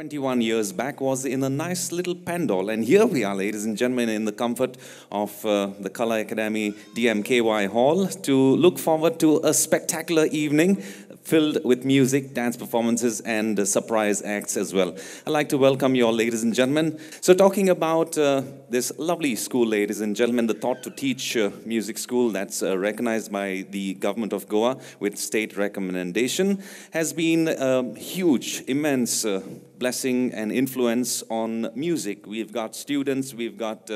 21 years back was in a nice little pandal, and here we are, ladies and gentlemen, in the comfort of the Color Academy DMKY Hall to look forward to a spectacular evening filled with music, dance performances, and surprise acts as well. I'd like to welcome you all, ladies and gentlemen. So talking about this lovely school, ladies and gentlemen, the Thought to Teach music school that's recognized by the government of Goa with state recommendation has been huge, immense blessing and influence on music. We've got students, we've got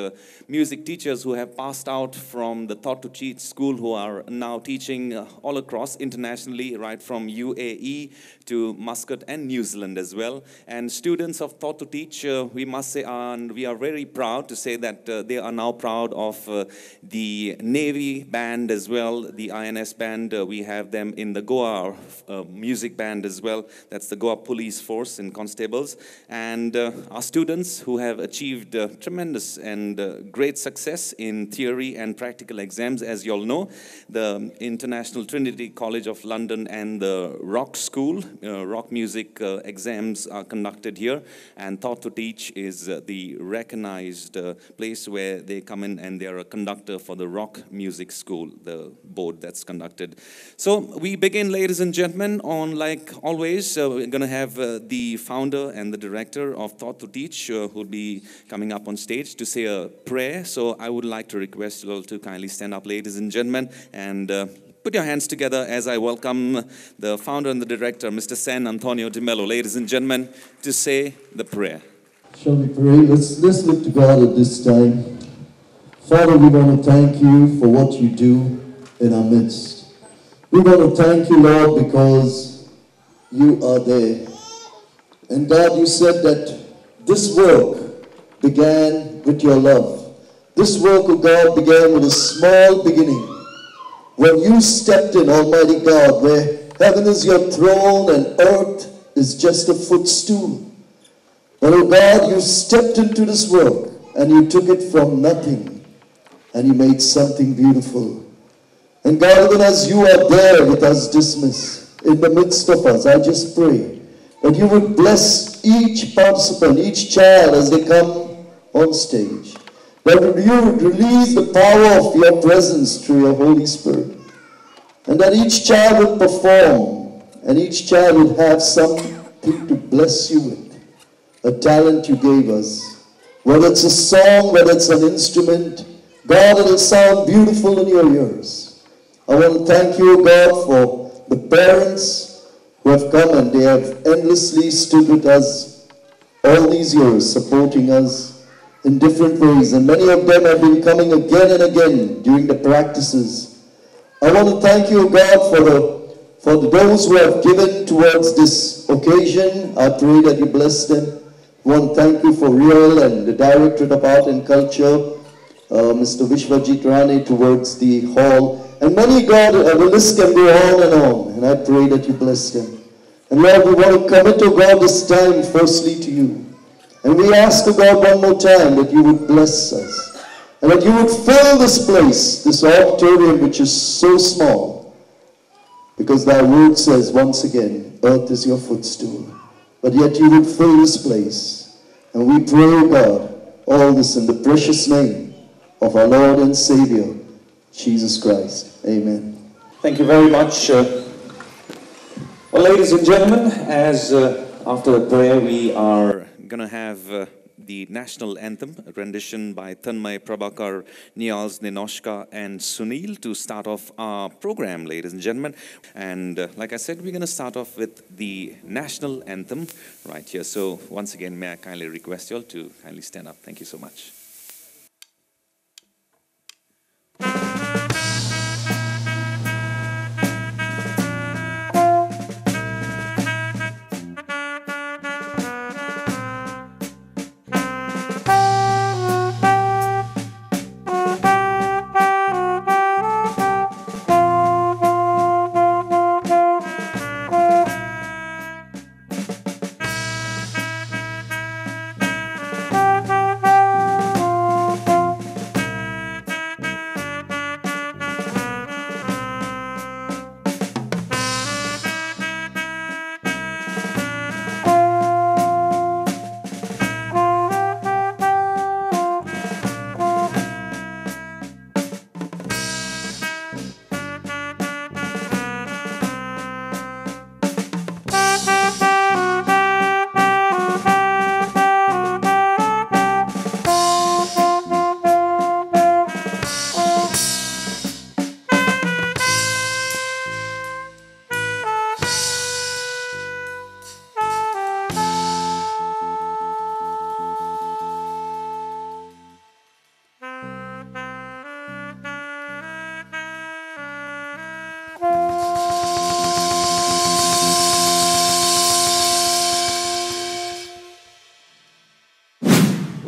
music teachers who have passed out from the Thought to Teach school who are now teaching all across internationally, right from UAE to Muscat and New Zealand as well. And students of Thought to Teach, we must say, and we are very proud to say that they are now proud of the Navy band as well, the INS band. We have them in the Goa music band as well. That's the Goa Police Force in Constables. And our students who have achieved tremendous and great success in theory and practical exams. As you all know, the International Trinity College of London and the Rock School, rock music exams are conducted here, and Thought to Teach is the recognized place where they come in and they are a conductor for the Rock Music School, the board that's conducted. So we begin, ladies and gentlemen, on, like always, we're going to have the founder and the director of Thought to Teach who will be coming up on stage to say a prayer. So I would like to request you all to kindly stand up, ladies and gentlemen, and put your hands together as I welcome the founder and the director, Mr. San Antonio de Mello, ladies and gentlemen, to say the prayer. Shall we pray? Let's look to God at this time. Father, we want to thank you for what you do in our midst. We want to thank you, Lord, because you are there. And God, you said that this work began with your love. This work of God began with a small beginning. When you stepped in, Almighty God, where heaven is your throne and earth is just a footstool. But oh God, you stepped into this work and you took it from nothing and you made something beautiful. And God, even as you are there with us dismissed, in the midst of us, I just pray that you would bless each participant, each child as they come on stage. That you would release the power of your presence through your Holy Spirit. And that each child would perform, and each child would have something to bless you with. A talent you gave us. Whether it's a song, whether it's an instrument, God, it'll sound beautiful in your ears. I want to thank you, God, for the parents who have come and they have endlessly stood with us all these years, supporting us in different ways, and many of them have been coming again and again during the practices. I want to thank you, God, for those who have given towards this occasion. I pray that you bless them. I want to thank you for Real and the Directorate of Art and Culture, Mr. Vishwajit Rane towards the hall, and many, God, the list can go on, and I pray that you bless them. And Lord, we want to commit, oh God, this time firstly to you. And we ask, oh God, one more time that you would bless us. And that you would fill this place, this auditorium which is so small. Because thy word says, once again, earth is your footstool. But yet you would fill this place. And we pray, oh God, all this in the precious name of our Lord and Savior, Jesus Christ. Amen. Thank you very much. Well, ladies and gentlemen, as after the prayer we are Going to have the national anthem, a rendition by Tanmay Prabhakar, Niaz Ninoshka, and Sunil to start off our program, ladies and gentlemen. And like I said, we're going to start off with the national anthem right here. So once again, may I kindly request you all to kindly stand up. Thank you so much.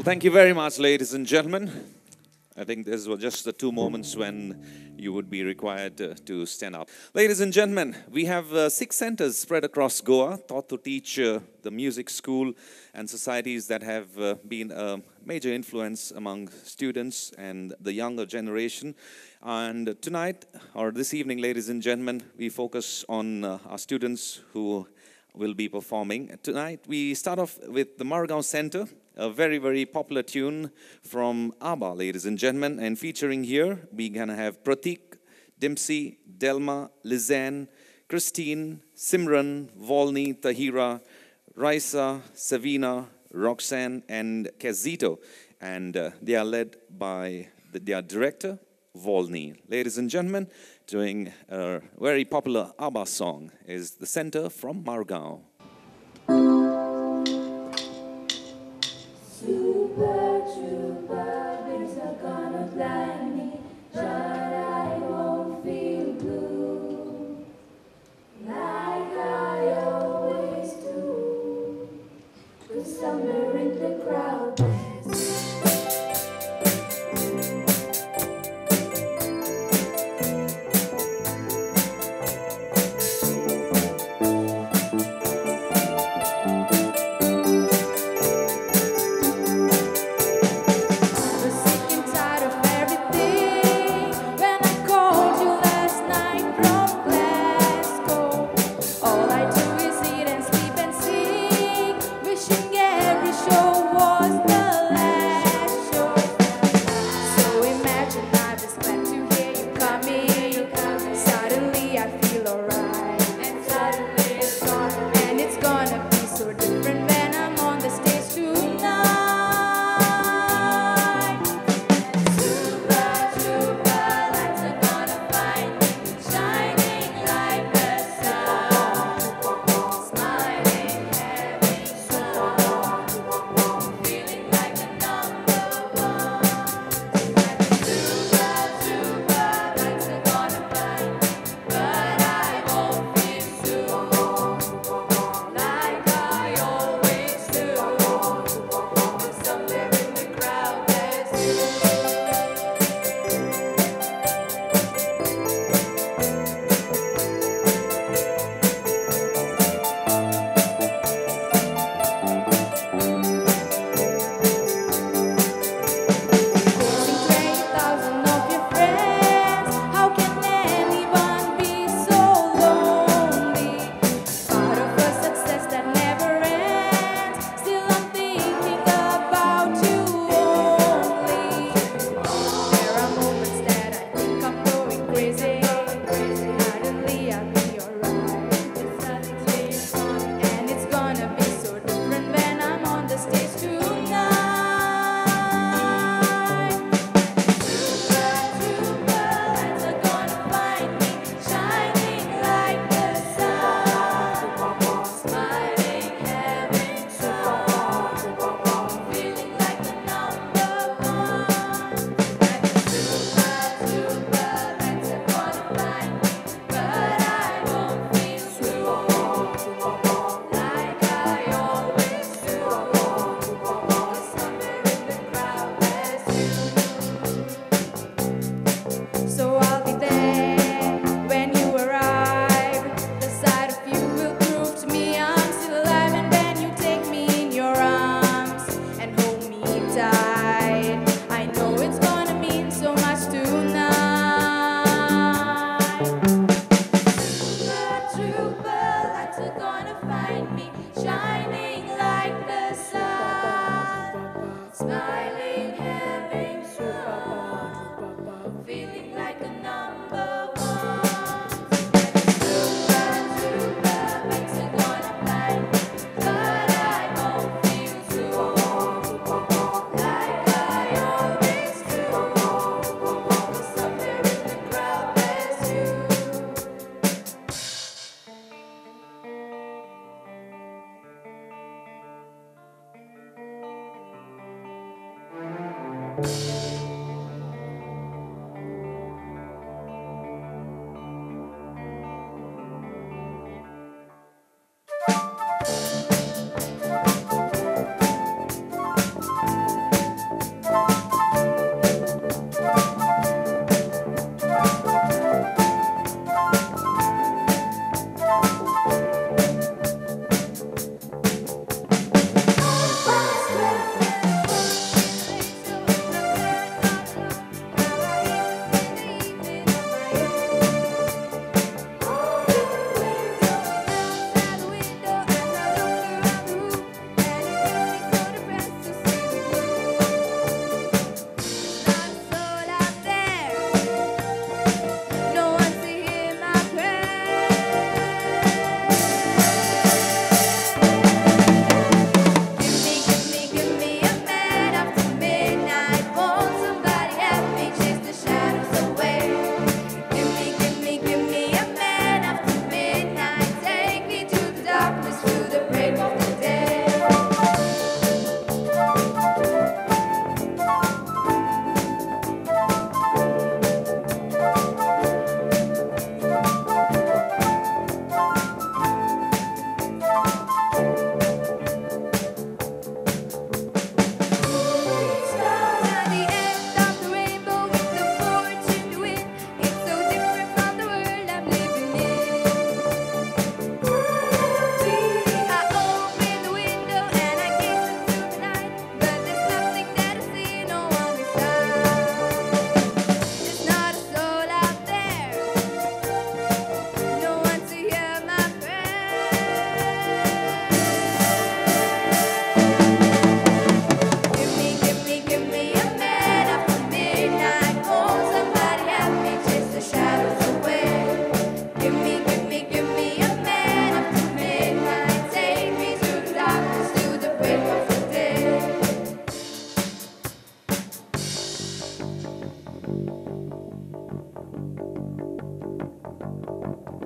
Thank you very much, ladies and gentlemen. I think these were just the two moments when you would be required to stand up. Ladies and gentlemen, we have 6 centers spread across Goa, thought to teach the music school and societies that have been a major influence among students and the younger generation. And tonight, or this evening, ladies and gentlemen, we focus on our students who will be performing. Tonight, we start off with the Margao Center, a very, very popular tune from ABBA, ladies and gentlemen. And featuring here, we're going to have Pratik, Dimsy, Delma, Lizanne, Christine, Simran, Volny, Tahira, Raisa, Savina, Roxanne, and Kazito. And they are led by their director, Volny. Ladies and gentlemen, doing a very popular ABBA song is The Center from Margao. Super trooper, things are gonna blind me, but I won't feel blue like I always do. 'Cause somewhere in the crowd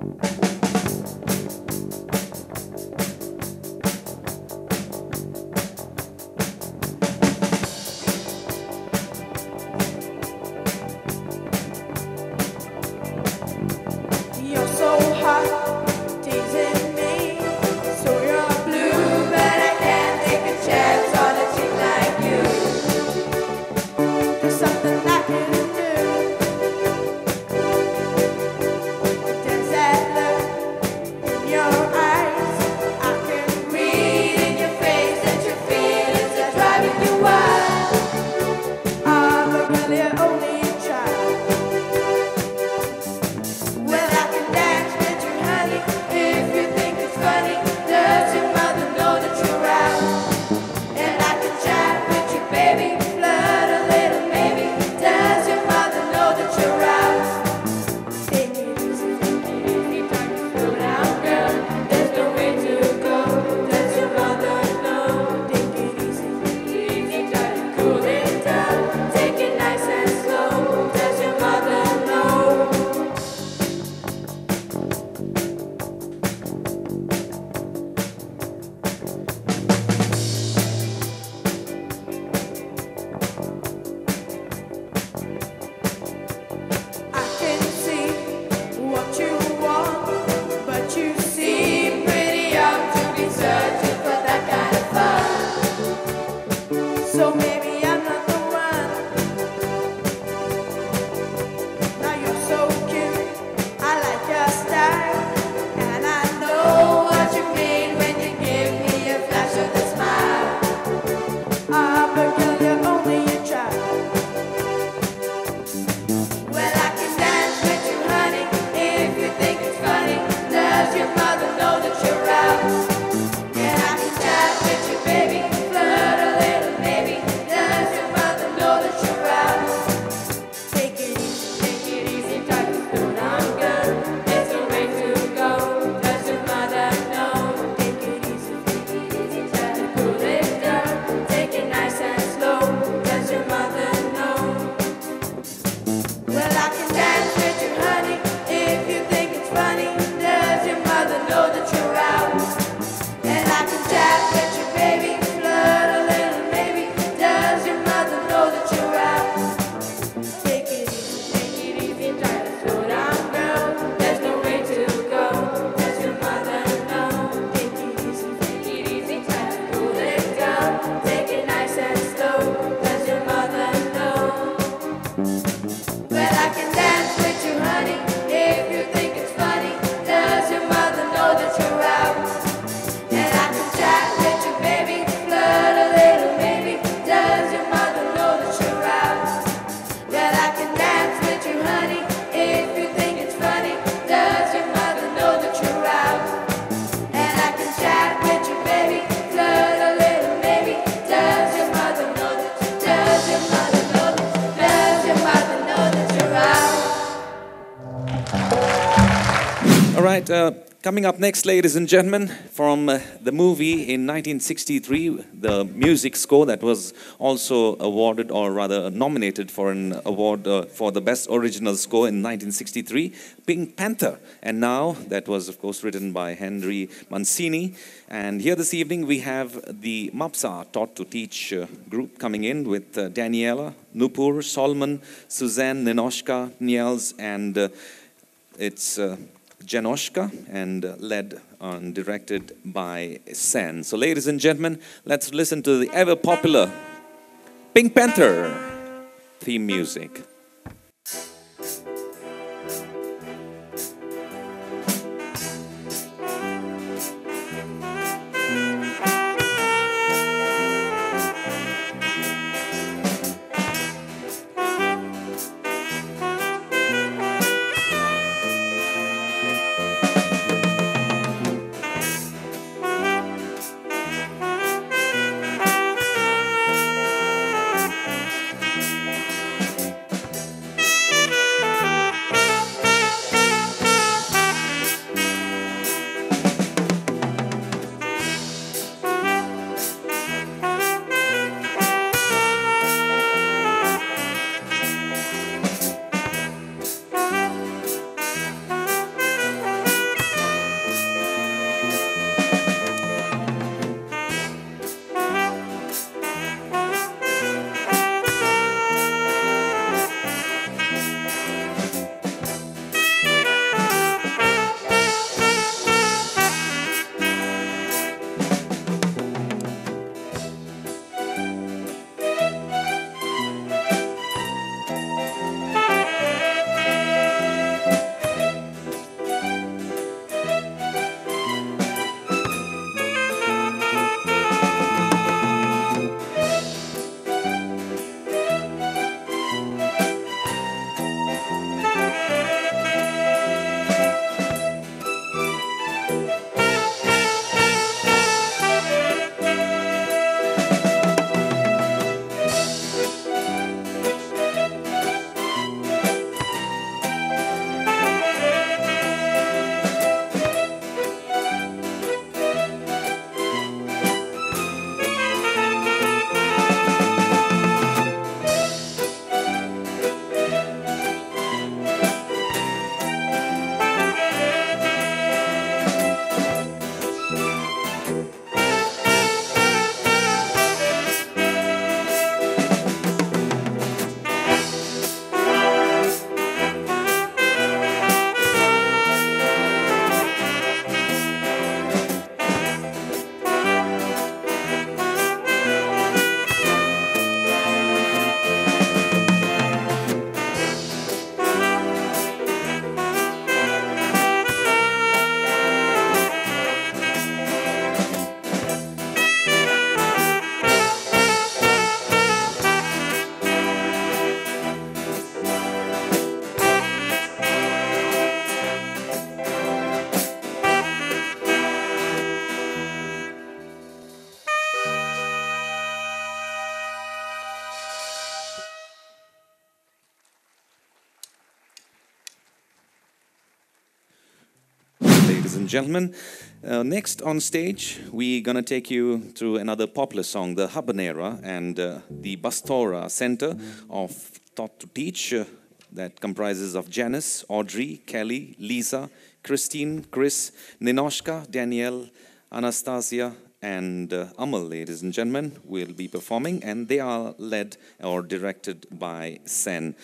You're so hot, teasing me. So you're blue, but I can't take a chance on a chick like you. There's something I can do. There's that look in your eyes. I can read in your face that your feelings are driving you wild. Ah, but girl, you're only a child. Well, I can dance with you, honey, if you think it's funny. Does your mother know that you're out? And I can chat with you, baby, flirt a little, maybe. Does your mother know that you're out? Take it easy, try to slow down, girl. There's no way to go. Does your mother know? Take it easy, try to cool it down. Take it nice and slow. Does your mother know? I can see what you want, but you seem pretty young to be searching for that kind of fun. So maybe I'm not the one. Now you're so cute, I like your style, and I know what you mean when you give me a flash of the smile. Ah, but girl, you're only a child. Well, I can dance with you, honey, if you think it's funny. Does your mother know that you're out? And I can chat with you, baby, flirt a little, maybe. Does your mother know that you're out? Take it easy, try to slow down, girl. There's no way to go. Does your mother know? Take it easy, try to cool it down. Take it nice and slow. Does your mother know? Well, I can dance with you, honey, if you think it's funny. Does your mother know that you're out? And I can chat with you, baby, flirt a little, maybe. Does your mother know that you're out? Take it easy, try to slow down, girl. There's no way to go. Does your mother know? Take it easy, try to cool it down. Take it nice and slow. Does your mother know? Well, I can dance with you, honey, if you think it's funny. Does your mother know that you're out? And I can chat with you, baby, flirt a little, maybe. Does your mother know that you're out? Well, I can dance with you, honey, if you think it's funny. Does your mother know that you're out? And I can chat with you, baby, flirt a little, maybe. Does your mother know that? Does your mother know that? Does your mother know that you're out? All right, coming up next, ladies and gentlemen, from the movie in 1963, the music score that was also awarded, or rather nominated for an award for the best original score in 1963, Pink Panther. And now, that was, of course, written by Henry Mancini. And here this evening, we have the Mapsa Taught to Teach group coming in with Daniela, Nupur, Solomon, Suzanne, Ninoshka, Niels, and it's Janoshka, and led and directed by Sen. So, ladies and gentlemen, let's listen to the ever popular Pink Panther theme music. ladies and gentlemen. Next on stage, we're gonna take you through another popular song, the Habanera, and the Bastora Center of Thought to Teach, that comprises of Janice, Audrey, Kelly, Lisa, Christine, Chris, Ninoshka, Danielle, Anastasia, and Amal, ladies and gentlemen, will be performing, and they are led or directed by Sen.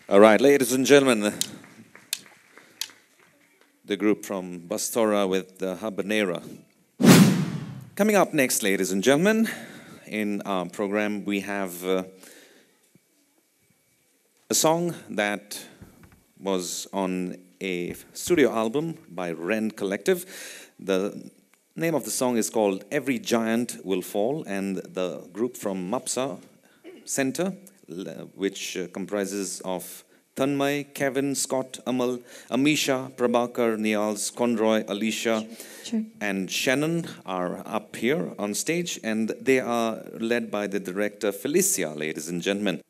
All right, ladies and gentlemen, the group from Bastora with the Habanera. Coming up next, ladies and gentlemen, in our program, we have a song that was on a studio album by Ren Collective. The name of the song is called Every Giant Will Fall, and the group from Mapsa Center, which comprises of Tanmay, Kevin, Scott, Amal, Amisha, Prabhakar, Nials, Conroy, Alicia, and Shannon are up here on stage, and they are led by the director Felicia, ladies and gentlemen.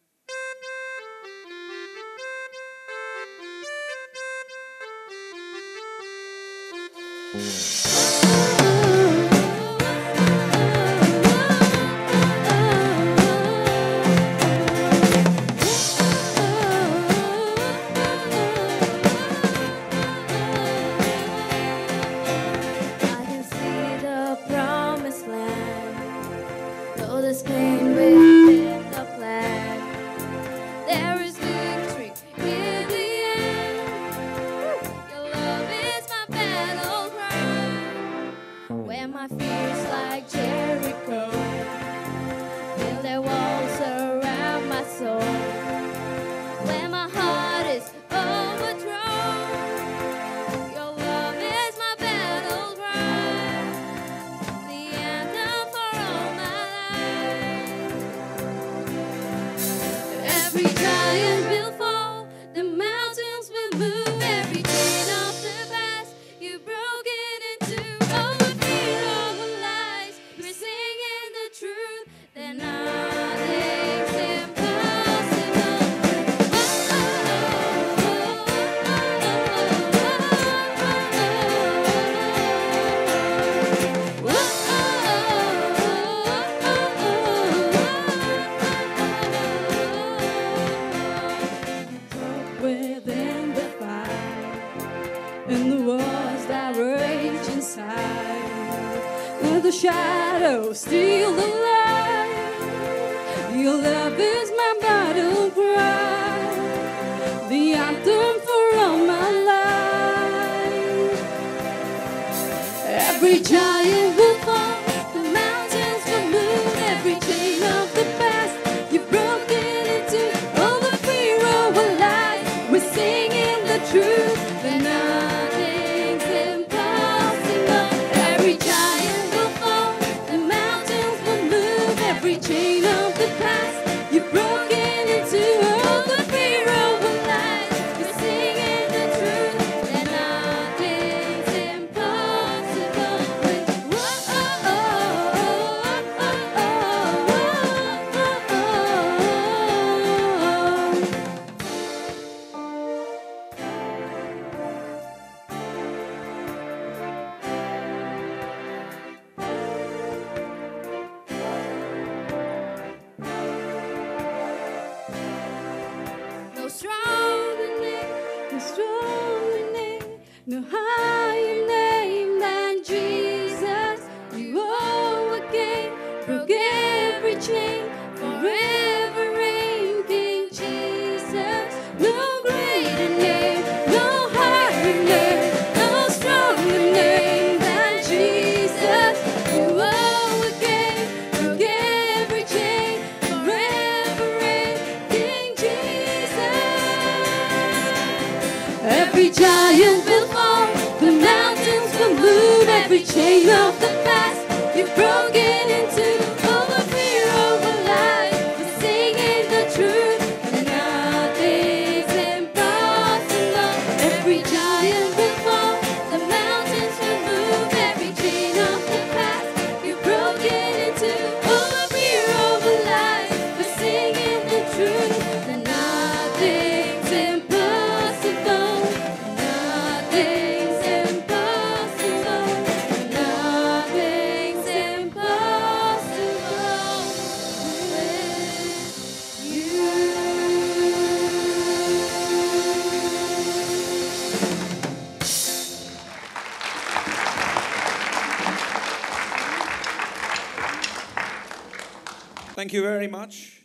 We're battle still alive. Your love is my battle cry, the anthem for all my life. Every giant will fall, the mountains will move, every chain of the past you've broken into. All the fear of our life, we're singing the truth, that nothing's impossible. Every giant will fall, the mountains will move, every chain of the past you've broken into. All the fear of our life, we're singing the truth, that nothing's impossible. No stronger name, no stronger name, no higher name than Jesus. You overcame, broke every chain, forever reign, King Jesus. No greater name, no higher name, no stronger name than Jesus. You overcame, broke every chain, forever reign, King Jesus. Every giant will fall, the mountains will move, every chain of the past you've broken into. All the fear of our life, we're singing the truth, and nothing's impossible. Every giant will fall, the mountains will move, every chain of the past you've broken into. All the fear of our life, we're singing the truth, and nothing's impossible. Nothing's impossible. Nothing's impossible with you. Thank you very much.